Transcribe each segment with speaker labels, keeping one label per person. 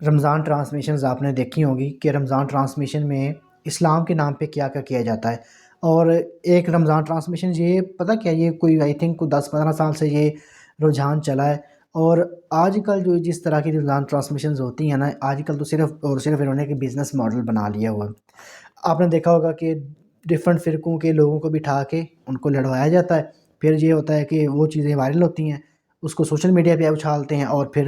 Speaker 1: Ramzan transmissions आपने देखी होंगी कि रमज़ान ट्रांसमिशन में इस्लाम के नाम पे क्या-क्या किया जाता है। और एक रमज़ान ट्रांसमिशन ये पता क्या है, ये कोई आई थिंक कोई 10-15 साल से ये रुझान चला है। और आजकल जो जिस तरह की रमज़ान ट्रांसमिशंस होती हैं ना, आजकल तो सिर्फ़ और सिर्फ़ इन्होंने एक बिज़नेस मॉडल बना लिया हुआ है। आपने देखा होगा कि डिफ़रेंट फ़िरकों के लोगों को बिठा के उनको लड़वाया जाता है। फिर ये होता है कि वो चीज़ें वायरल होती हैं, उसको सोशल मीडिया पे उछालते हैं और फिर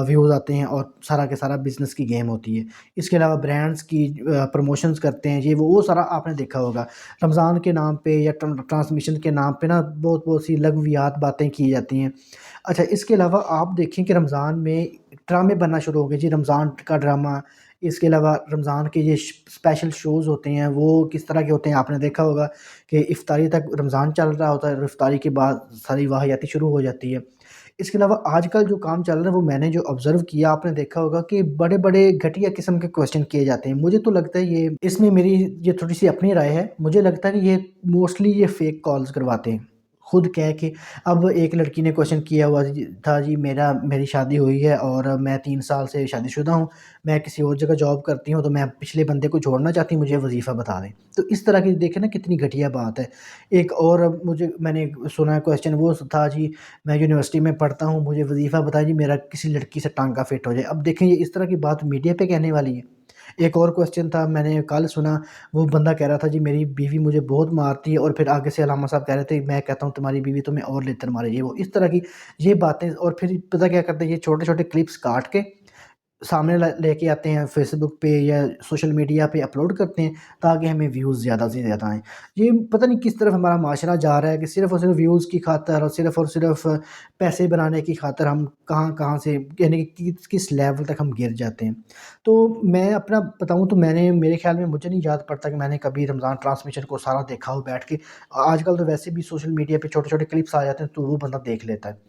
Speaker 1: व्यूज़ आते हैं और सारा के सारा बिज़नेस की गेम होती है। इसके अलावा ब्रांड्स की प्रमोशंस करते हैं, ये वो सारा आपने देखा होगा। रमज़ान के नाम पे या ट्रांसमिशन के नाम पे ना बहुत-बहुत सी लग़वियात बातें की जाती हैं। अच्छा, इसके अलावा आप देखें कि रमज़ान में ड्रामे बनना शुरू हो गए जी, रमज़ान का ड्रामा। इसके अलावा रमज़ान के ये स्पेशल शोज़ होते हैं, वो किस तरह के होते हैं आपने देखा होगा कि इफ्तारी तक रमज़ान चल रहा होता है और इफ्तारी के बाद सारी वाहियाती शुरू हो जाती है। इसके अलावा आजकल जो काम चल रहा है वो मैंने जो ऑब्ज़र्व किया, आपने देखा होगा कि बड़े-बड़े घटिया किस्म के क्वेश्चन किए जाते हैं। मुझे तो लगता है ये इसमें मेरी ये थोड़ी-सी अपनी राय है। मुझे लगता है कि ये मोस्टली ये फ़ेक कॉल्स करवाते हैं। खुद कह के अब एक लड़की ने क्वेश्चन किया हुआ था जी, मेरी शादी हुई है और मैं 3 साल से शादीशुदा हूँ। मैं किसी और जगह जॉब करती हूँ, तो मैं पिछले बंदे को छोड़ना चाहती हूँ, मुझे वज़ीफ़ा बता दें। तो इस तरह की देखें ना कितनी घटिया बात है। एक और मैंने सुना क्वेश्चन वो था जी, मैं यूनिवर्सिटी में पढ़ता हूँ, मुझे वज़ीफ़ा बताएँ जी, मेरा किसी लड़की से टाँका फिट हो जाए। अब देखें ये इस तरह की बात मीडिया पे कहने वाली है। एक और क्वेश्चन था, मैंने कल सुना, वो बंदा कह रहा था जी मेरी बीवी मुझे बहुत मारती है, और फिर आगे से अलामा साहब कह रहे थे मैं कहता हूँ तुम्हारी बीवी तुम्हें और लेतर मारे, ये वो। इस तरह की ये बातें, और फिर पता क्या करते हैं, ये छोटे-छोटे क्लिप्स काट के सामने लेके आते हैं, फ़ेसबुक पे या सोशल मीडिया पे अपलोड करते हैं ताकि हमें व्यूज़ ज़्यादा से ज़्यादा आएँ। ये पता नहीं किस तरफ हमारा माशरा जा रहा है कि सिर्फ़ और सिर्फ़ व्यूज़ की खातिर और सिर्फ़ पैसे बनाने की खातिर हम कहाँ-कहाँ से, यानी कि किस लेवल तक हम गिर जाते हैं। तो मैं अपना बताऊँ तो मैंने मेरे ख़्याल में मुझे नहीं याद पड़ता कि मैंने कभी रमज़ान ट्रांसमिशन को सारा देखा हो बैठ के। आजकल तो वैसे भी सोशल मीडिया पे छोटे-छोटे क्लिप्स आ जाते हैं, तो वो बंदा देख लेता है।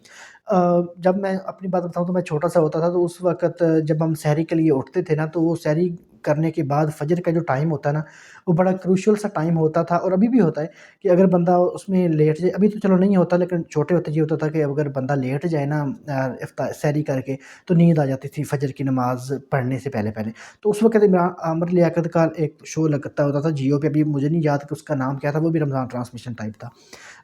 Speaker 1: जब मैं अपनी बात बताऊँ तो मैं छोटा-सा होता था, तो उस वक़्त जब हम सहरी के लिए उठते थे ना, तो वो सहरी करने के बाद फ़जर का जो टाइम होता है ना, वो बड़ा क्रूशियल सा टाइम होता था, और अभी भी होता है कि अगर बंदा उसमें लेट जाए, अभी तो चलो नहीं होता, लेकिन छोटे होते ये होता था कि अगर बंदा लेट जाए ना सहरी करके, तो नींद आ जाती थी फ़जर की नमाज़ पढ़ने से पहले-पहले। तो उस वक़्त इमरान आमिर लियाकत का एक शो लगता होता था जियो पे, अभी मुझे नहीं याद कि उसका नाम क्या था, वो भी रमज़ान ट्रांसमिशन टाइप था।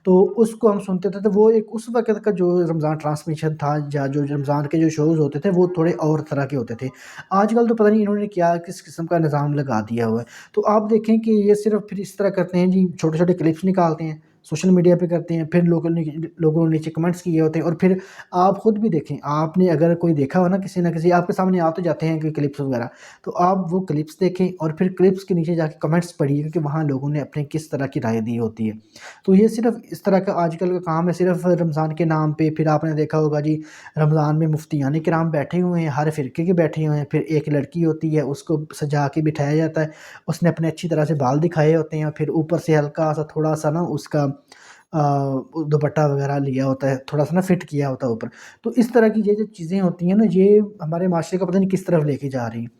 Speaker 1: तो उसको हम सुनते थे, तो वो एक उस वक़्त का जो रमज़ान ट्रांसमिशन था, या जो रमज़ान के जो शोज़ होते थे, वो थोड़े और तरह के होते थे। आजकल तो पता नहीं इन्होंने क्या किस किस्म का निज़ाम लगा दिया हुआ है। तो आप देखें कि ये सिर्फ़ फिर इस तरह करते हैं जी, छोटे-छोटे क्लिप्स निकालते हैं, सोशल मीडिया पे करते हैं, फिर लोगों ने नीचे कमेंट्स किए होते हैं, और फिर आप खुद भी देखें, आपने अगर कोई देखा हो ना, किसी न किसी आपके सामने आ तो जाते हैं कि क्लिप्स वग़ैरह, तो आप वो क्लिप्स देखें और फिर क्लिप्स के नीचे जाके कमेंट्स पढ़िए कि वहाँ लोगों ने अपनी किस तरह की राय दी होती है। तो ये सिर्फ़ इस तरह का आजकल का काम है, सिर्फ़ रमज़ान के नाम पे। फिर आपने देखा होगा जी, रमज़ान में मुफ्तियाने किराम बैठे हुए हैं, हर फ़िरके के बैठे हुए हैं, फिर एक लड़की होती है, उसको सजा के बिठाया जाता है, उसने अपने अच्छी तरह से बाल दिखाए होते हैं, फिर ऊपर से हल्का-सा थोड़ा-सा ना उसका दुपट्टा वग़ैरह लिया होता है, थोड़ा-सा ना फ़िट किया होता है ऊपर। तो इस तरह की ये जो चीज़ें होती हैं ना, ये हमारे माशरे को पता नहीं किस तरफ लेके जा रही हैं।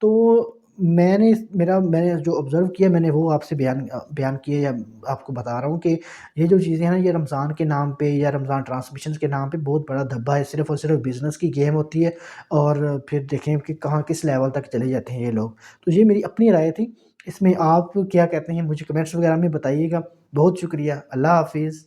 Speaker 1: तो मैंने जो ऑब्ज़र्व किया, मैंने वो आपसे बयान किया, या आपको बता रहा हूँ कि ये जो चीज़ें हैं ना, ये रमज़ान के नाम पे या रमज़ान ट्रांसमिशंस के नाम पे बहुत बड़ा धब्बा है, सिर्फ़ और सिर्फ़ बिज़नेस की गेम होती है, और फिर देखें कि कहाँ किस लेवल तक चले जाते हैं ये लोग। तो ये मेरी अपनी राय थी, इसमें आप क्या कहते हैं मुझे कमेंट्स वग़ैरह में बताइएगा। बहुत शुक्रिया, अल्लाह हाफ़िज़।